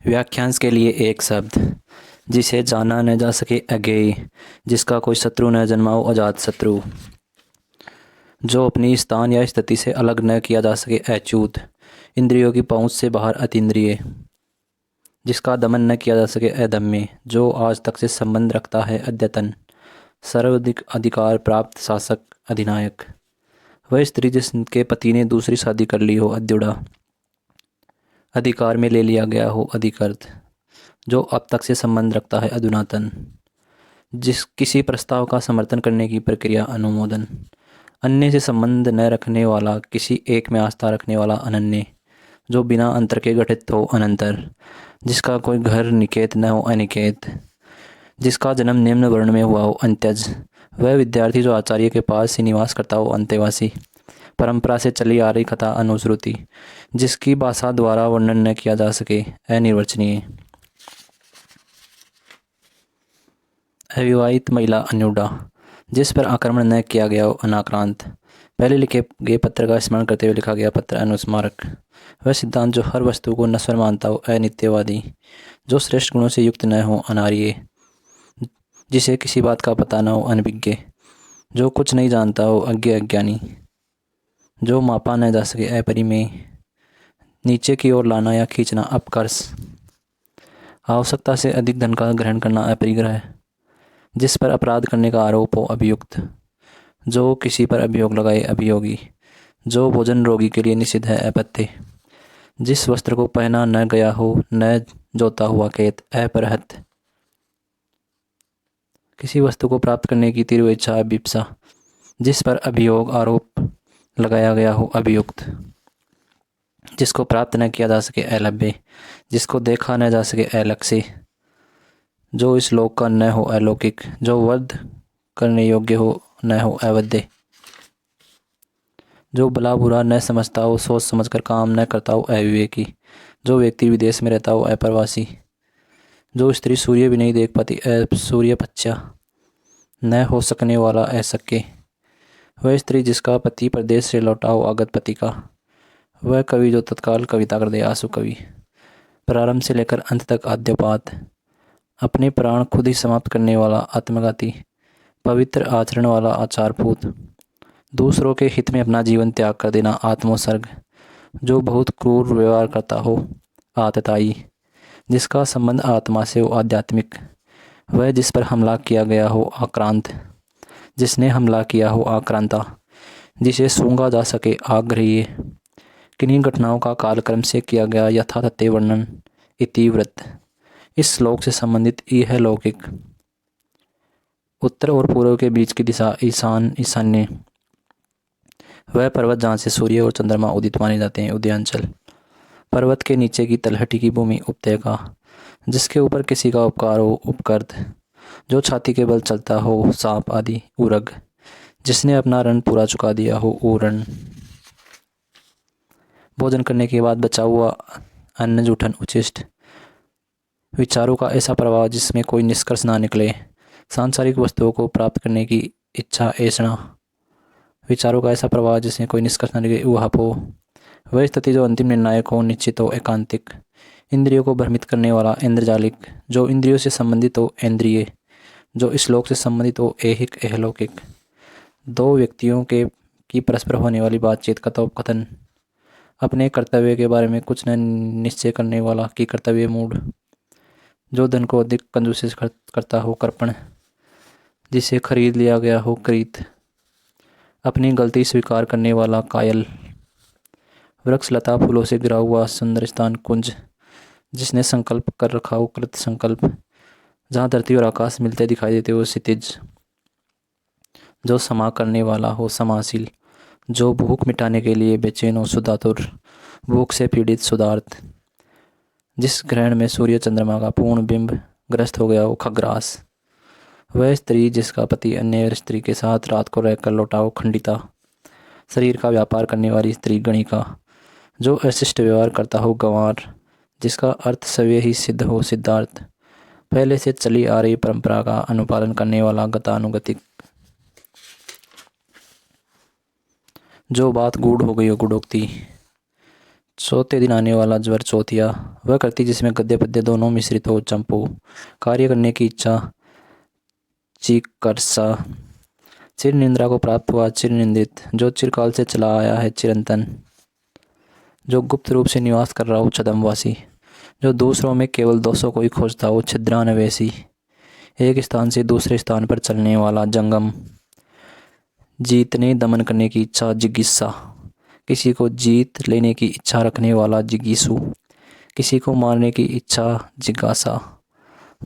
व्याख्यांश के लिए एक शब्द। जिसे जाना न जा सके अज्ञेय, जिसका कोई शत्रु न जन्माओ अजात शत्रु। जो अपनी स्थान या स्थिति से अलग न किया जा सके अच्युत, इंद्रियों की पहुँच से बाहर अतीन्द्रिय। जिसका दमन न किया जा सके अदम्य, जो आज तक से संबंध रखता है अद्यतन। सर्वाधिक अधिकार प्राप्त शासक अधिनायक। वह स्त्री जिसके पति ने दूसरी शादी कर ली हो अद्युड़ा, अधिकार में ले लिया गया हो अधिकृत, जो अब तक से संबंध रखता है अधुनातन। जिस किसी प्रस्ताव का समर्थन करने की प्रक्रिया अनुमोदन। अन्य से संबंध न रखने वाला, किसी एक में आस्था रखने वाला अनन्य, जो बिना अंतर के गठित हो अनंतर। जिसका कोई घर निकेत न हो अनिकेत, जिसका जन्म निम्न वर्ण में हुआ हो अंत्यज। वह विद्यार्थी जो आचार्य के पास ही निवास करता हो अंतेवासी। परंपरा से चली आ रही कथा अनुश्रुति, जिसकी भाषा द्वारा वर्णन न किया जा सके अनिर्वचनीय। अविवाहित महिला अन्यूढ़ा, जिस पर आक्रमण न किया गया हो अनाक्रांत। पहले लिखे गए पत्र का स्मरण करते हुए लिखा गया पत्र अनुस्मारक। वह सिद्धांत जो हर वस्तु को नश्वर मानता हो अनित्यवादी, जो श्रेष्ठ गुणों से युक्त न हो अनार्य, जिसे किसी बात का पता न हो अनभिज्ञ, जो कुछ नहीं जानता हो अज्ञ अज्ञानी, जो मापा न जा सके अपरिमेय, नीचे की ओर लाना या खींचना अपकर्ष, आवश्यकता से अधिक धन का ग्रहण करना अपरिग्रह, जिस पर अपराध करने का आरोप हो अभियुक्त, जो किसी पर अभियोग लगाए अभियोगी, जो भोजन रोगी के लिए निषिद्ध है अपत्य, जिस वस्त्र को पहना न गया हो न जोता हुआ खेत अपरहत, किसी वस्तु को प्राप्त करने की तीव्र इच्छा अभिप्सा, जिस पर अभियोग आरोप लगाया गया हो अभियुक्त, जिसको प्राप्त न किया जा सके अलभ्य, जिसको देखा न जा सके अलक्ष्य, जो इस लोक का न हो अलौकिक, जो वध करने योग्य हो न हो अवध्य, जो भला बुरा न समझता हो सोच समझकर काम न करता हो अविवेकी, जो व्यक्ति विदेश में रहता हो अप्रवासी, जो स्त्री सूर्य भी नहीं देख पाती सूर्यपच्छा, न हो सकने वाला अशक्य, वह स्त्री जिसका पति प्रदेश से लौटा हो आगत पति का, वह कवि जो तत्काल कविता कर दे आंसू कवि, प्रारंभ से लेकर अंत तक आद्यपात, अपने प्राण खुद ही समाप्त करने वाला आत्मघाती, पवित्र आचरण वाला आचारपूत, दूसरों के हित में अपना जीवन त्याग कर देना आत्मोत्सर्ग, जो बहुत क्रूर व्यवहार करता हो आतताई, जिसका संबंध आत्मा से हो आध्यात्मिक, वह जिस पर हमला किया गया हो आक्रांत, जिसने हमला किया हो आक्रांता, जिसे सूंघा जा सके आग्रहीय, किन्हीं घटनाओं का कालक्रम से किया गया यथातथ्य वर्णन इतिवृत्त। इस श्लोक से संबंधित यह लौकिक। उत्तर और पूर्व के बीच की दिशा ईशान ईशान्य, वह पर्वत जहाँ से सूर्य और चंद्रमा उदित माने जाते हैं उदयांचल। पर्वत के नीचे की तलहटी की भूमि उपत्यका, जिसके ऊपर किसी का उपकार हो उपकृत, जो छाती के बल चलता हो सांप आदि उरग, जिसने अपना रण पूरा चुका दिया हो ऊरण। भोजन करने के बाद बचा हुआ अन्न जूठन उचिष्ट, विचारों का ऐसा प्रवाह जिसमें कोई निष्कर्ष ना निकले, सांसारिक वस्तुओं को प्राप्त करने की इच्छा ऐसा, विचारों का ऐसा प्रवाह जिसमें कोई निष्कर्ष ना निकले ऊहापोह, वह स्थिति जो अंतिम निर्णायक हो निश्चित हो एकांतिक, इंद्रियों को भ्रमित करने वाला इंद्रजालिक, जो इंद्रियों से संबंधित हो इंद्रिय, जो इस लोक से संबंधित हो ऐहिक अहलौकिक, दो व्यक्तियों के की परस्पर होने वाली बातचीत कथोपकथन, अपने कर्तव्य के बारे में कुछ न निश्चय करने वाला कि कर्तव्य मूढ़, जो धन को अधिक कंजूसी से करता हो कर्पण, जिसे खरीद लिया गया हो क्रीत, अपनी गलती स्वीकार करने वाला कायल, वृक्ष लता फूलों से गिरा हुआ सुंदर स्थान कुंज, जिसने संकल्प कर रखा हो कृत संकल्प, जहाँ धरती और आकाश मिलते दिखाई देते हो क्षितिज, जो समा करने वाला हो समाशील, जो भूख मिटाने के लिए बेचैन हो सुधातुर, भूख से पीड़ित सुधार्थ, जिस ग्रहण में सूर्य चंद्रमा का पूर्ण बिंब ग्रस्त हो गया हो खग्रास, वह स्त्री जिसका पति अन्य स्त्री के साथ रात को रहकर लौटा हो खंडिता, शरीर का व्यापार करने वाली स्त्री गणिका, जो अशिष्ट व्यवहार करता हो गंवार, जिसका अर्थ सव्य ही सिद्ध हो सिद्धार्थ, पहले से चली आ रही परंपरा का अनुपालन करने वाला गतानुगतिक, जो बात गूढ़ हो गई हो गुड़ोक्ति, चौथे दिन आने वाला ज्वर चौथिया, वह कृति जिसमें गद्य पद्य दोनों मिश्रित हो। चंपू, कार्य करने की इच्छा। चिकर्सा, चिर निंद्रा को प्राप्त हुआ। चिर निंदित, जो चिरकाल से चला आया है। चिरंतन, जो गुप्त रूप से निवास कर रहा हो। छद्मवासी, जो दूसरों में केवल दोषों को ही खोजता हो। छिद्रान्वेषी, एक स्थान से दूसरे स्थान पर चलने वाला। जंगम, जीतने दमन करने की इच्छा। जिज्ञासा, किसी को जीत लेने की इच्छा रखने वाला। जिगीसु, किसी को मारने की इच्छा। जिज्ञासा,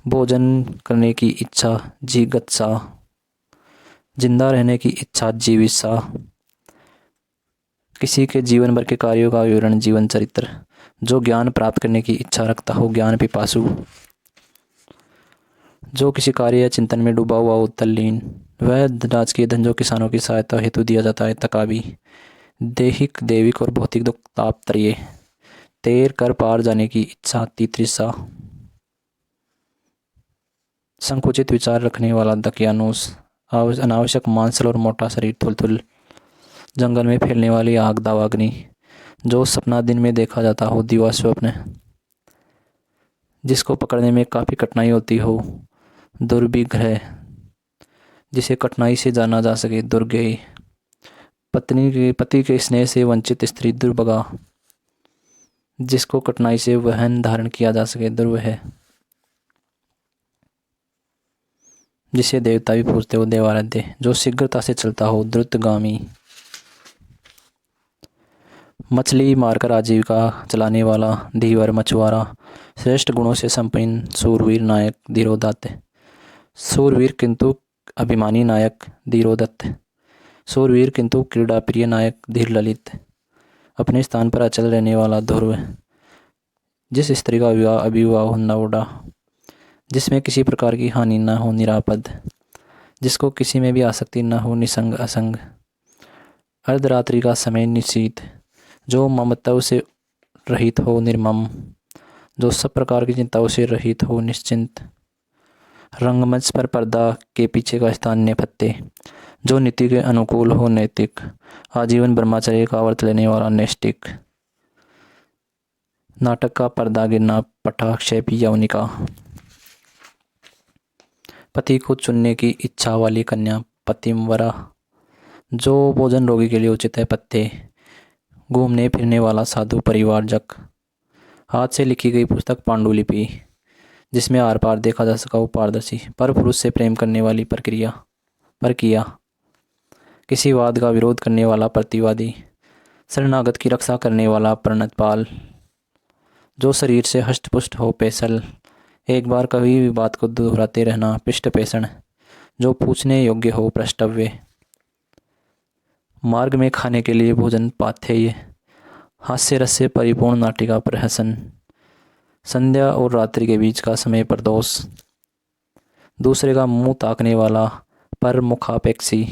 भोजन करने की इच्छा। जिगत्सा, जिंदा रहने की इच्छा। जीविसा, किसी के जीवन भर के कार्यों का विवरण। जीवन चरित्र, जो ज्ञान प्राप्त करने की इच्छा रखता हो। ज्ञान पिपासु, जो किसी कार्य या चिंतन में डूबा हुआ हो। तल्लीन, वह राजकीय धन जो किसानों की सहायता हेतु दिया जाता है। तकावी, दैहिक दैविक और भौतिक दुख। तापत्रय, तैर कर पार जाने की इच्छा। तितृषा, संकुचित विचार रखने वाला। दकियानूस, अनावश्यक मांसल और मोटा शरीर। थुलथुल, जंगल में फैलने वाली आग। दावाग्नि, जो सपना दिन में देखा जाता हो। दिवा स्वप्न, जिसको पकड़ने में काफ़ी कठिनाई होती हो। दुर्विग्रह, जिसे कठिनाई से जाना जा सके। दुर्गेय, पति के स्नेह से वंचित स्त्री। दुर्भगा, जिसको कठिनाई से वहन धारण किया जा सके। दुर्वह, जिसे देवता भी पूजते हो। देवाराध्य, जो शीघ्रता से चलता हो। द्रुतगामी, मछली मारकर आजीविका चलाने वाला। धीवर, मछुआरा, श्रेष्ठ गुणों से संपन्न। सूरवीर, नायक। धीरोदात्त, सूरवीर किंतु अभिमानी नायक। धीरोदत्त, सूरवीर किंतु क्रीड़ा प्रिय नायक। धीर ललित, अपने स्थान पर अचल रहने वाला। ध्रुव, जिस स्त्री का विवाह अभिविवाह न उड़ा, जिसमें किसी प्रकार की हानि न हो। निरापद, जिसको किसी में भी आसक्ति न हो। निसंग, असंग, अर्धरात्रि का समय। निशीत, जो ममत्व से रहित हो। निर्मम, जो सब प्रकार की चिंताओं से रहित हो। निश्चिंत, रंगमंच पर पर्दा के पीछे का स्थान। नेपथ्य, जो नीति के अनुकूल हो। नैतिक, आजीवन ब्रह्मचर्य का व्रत लेने वाला। नैष्टिक, नाटक का पर्दा गिरना। पटाक्षेप, यौनिका, पति को चुनने की इच्छा वाली कन्या। पतिमवरा, जो भोजन रोगी के लिए उचित है। पत्ते, घूमने फिरने वाला साधु। परिवारजक, हाथ से लिखी गई पुस्तक। पांडुलिपि, जिसमें आर पार देखा जा सका हो। पारदर्शी, पर पुरुष से प्रेम करने वाली परकिया, किसी वाद का विरोध करने वाला। प्रतिवादी, शरणागत की रक्षा करने वाला। प्रणतपाल, जो शरीर से हष्टपुष्ट हो। पेशल, एक बार कभी भी बात को दोहराते रहना। पृष्ठपेषण, जो पूछने योग्य हो। पृष्ठव्य, मार्ग में खाने के लिए भोजन। पाथेय, हास्य रस से परिपूर्ण नाटिका। प्रहसन, संध्या और रात्रि के बीच का समय। प्रदोष, दूसरे का मुंह ताकने वाला। पर मुखापेक्षी,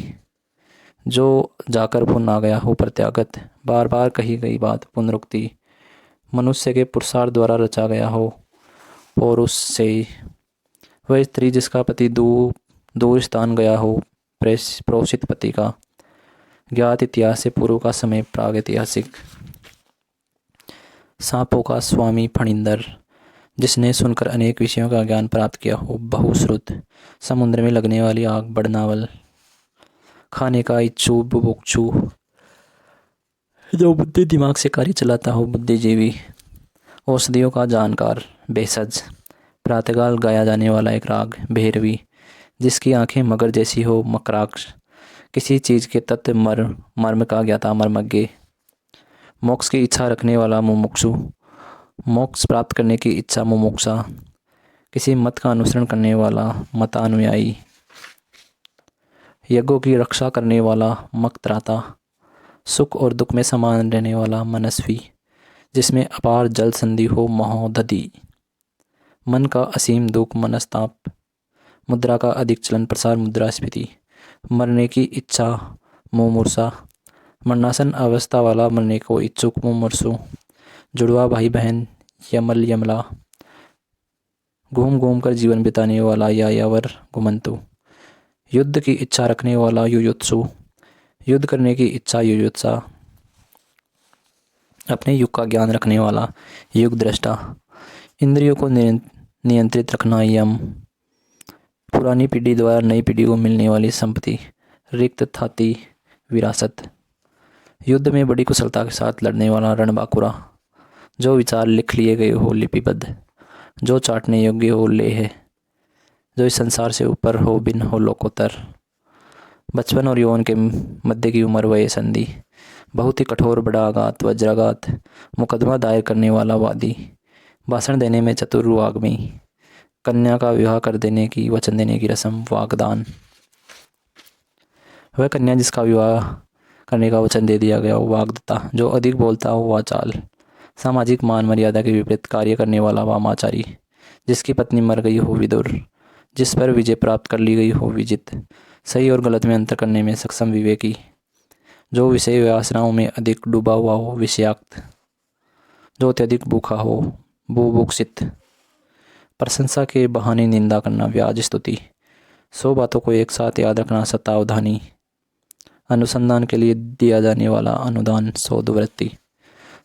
जो जाकर भूल ना गया हो। प्रत्यागत, बार बार कही गई बात। पुनरुक्ति, मनुष्य के पुरुषार्थ द्वारा रचा गया हो। पौरुष से, वह स्त्री जिसका पति दूर स्थान गया हो। प्रोषित पति का। ज्ञात इतिहास से पूर्व का समय। प्रागैतिहासिक, सांपों का स्वामी। फणिंदर, जिसने सुनकर अनेक विषयों का ज्ञान प्राप्त किया हो। बहुश्रुत, समुद्र में लगने वाली आग। बड़नावल, खाने का इच्छु। बुभुक्षु, जो बुद्धि दिमाग से कार्य चलाता हो। बुद्धिजीवी, औषधियों का जानकार। भेषज, प्रातःकाल गाया जाने वाला एक राग। भैरवी, जिसकी आंखें मगर जैसी हो। मकराक्ष, किसी चीज के तत्व मर्म का ज्ञाता। मर्मज्ञ, मोक्ष की इच्छा रखने वाला। मुमुक्षु, मोक्ष प्राप्त करने की इच्छा। मुमुक्षा, किसी मत का अनुसरण करने वाला। मतानुयायी, यज्ञों की रक्षा करने वाला। मकत्राता, सुख और दुख में समान रहने वाला। मनस्वी, जिसमें अपार जल संधि हो। महोदधि, मन का असीम दुख। मनस्ताप, मुद्रा का अधिक चलन प्रसार। मुद्रास्फीति, मरने की इच्छा। मुमूर्षा, मरणासन अवस्था वाला। मरने को इच्छुक। मुमूर्षु, जुड़वा भाई बहन। यमल यमला, घूम घूम कर जीवन बिताने वाला। यायावर घुमंतु, युद्ध की इच्छा रखने वाला। युयुत्सु, युद्ध करने की इच्छा। युयुत्सा, अपने युग का ज्ञान रखने वाला युग दृष्टा। इंद्रियों को नियंत्रित रखना यम। पुरानी पीढ़ी द्वारा नई पीढ़ी को मिलने वाली संपत्ति रिक्त थाती विरासत। युद्ध में बड़ी कुशलता के साथ लड़ने वाला रणबांकुरा। जो विचार लिख लिए गए हो लिपिबद्ध, जो चाटने योग्य हो लेह, जो इस संसार से ऊपर हो बिन हो लोकोत्तर। बचपन और यौवन के मध्य की उम्र वह संधि, बहुत ही कठोर बड़ा आघात वज्राघात, मुकदमा दायर करने वाला वादी, भाषण देने में चतुर वाग्मी, कन्या का विवाह कर देने की वचन देने की रस्म वागदान। वह कन्या जिसका विवाह करने का वचन दे दिया गया हो वाग्दत्ता। जो अधिक बोलता हो वाचाल, सामाजिक मान मर्यादा के विपरीत कार्य करने वाला वामाचारी, जिसकी पत्नी मर गई हो विदुर, जिस पर विजय प्राप्त कर ली गई हो विजित, सही और गलत में अंतर करने में सक्षम विवेकी, जो विषय वासनाओं में अधिक डूबा हुआ हो विषयाक्त, जो अत्यधिक भूखा हो बुभुक्षित, प्रशंसा के बहाने निंदा करना व्याज स्तुति, 100 बातों को एक साथ याद रखना सतावधानी, अनुसंधान के लिए दिया जाने वाला अनुदान शोधवृत्ति,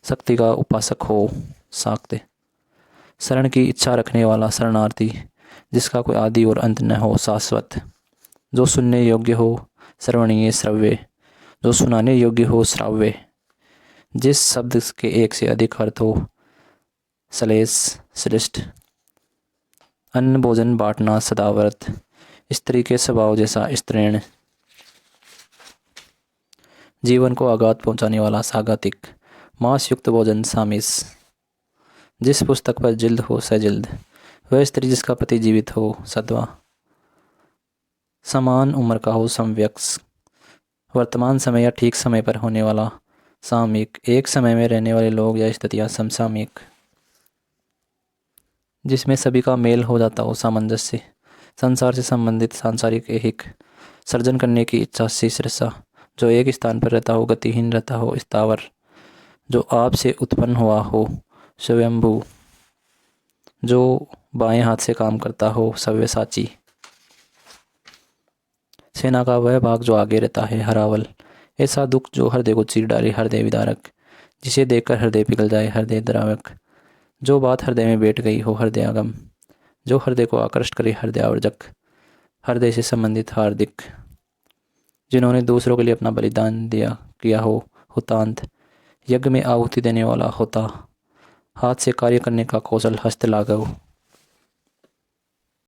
शक्ति का उपासक हो साक्ते, शरण की इच्छा रखने वाला शरणार्थी, जिसका कोई आदि और अंत न हो शाश्वत, जो सुनने योग्य हो श्रवणीय श्रव्य, जो सुनाने योग्य हो श्राव्य, जिस शब्द के एक से अधिक अर्थ हो सलेस श्रेष्ठ, अन्न भोजन बांटना सदाव्रत, स्त्री के स्वभाव जैसा स्त्रीण, जीवन को आघात पहुंचाने वाला साघातिक, मांस युक्त भोजन सामिस, जिस पुस्तक पर जिल्द हो सजिल्द, वह स्त्री जिसका पति जीवित हो सद्वा, समान उम्र का हो समवयस्क, वर्तमान समय या ठीक समय पर होने वाला सामयिक, एक समय में रहने वाले लोग या स्थितियाँ समसामयिक, जिसमें सभी का मेल हो जाता हो सामंजस्य, संसार से संबंधित सांसारिक ऐहिक, सर्जन करने की इच्छा शीर्षा, जो एक स्थान पर रहता हो गतिहीन रहता हो स्थावर, जो आप से उत्पन्न हुआ हो स्वयंभू, जो बाएं हाथ से काम करता हो सव्यसाची, सेना का वह भाग जो आगे रहता है हरावल, ऐसा दुख जो हृदय को चीर डाले हृदय विदारक, जिसे देखकर हृदय पिघल जाए हृदय द्रावक, जो बात हृदय में बैठ गई हो हृदयागम, जो हृदय को आकृष्ट करे हृदयावर्जक, हृदय से संबंधित हार्दिक, जिन्होंने दूसरों के लिए अपना बलिदान दिया किया हो हुतांत, यज्ञ में आहुति देने वाला होता, हाथ से कार्य करने का कौशल हस्त लाघव,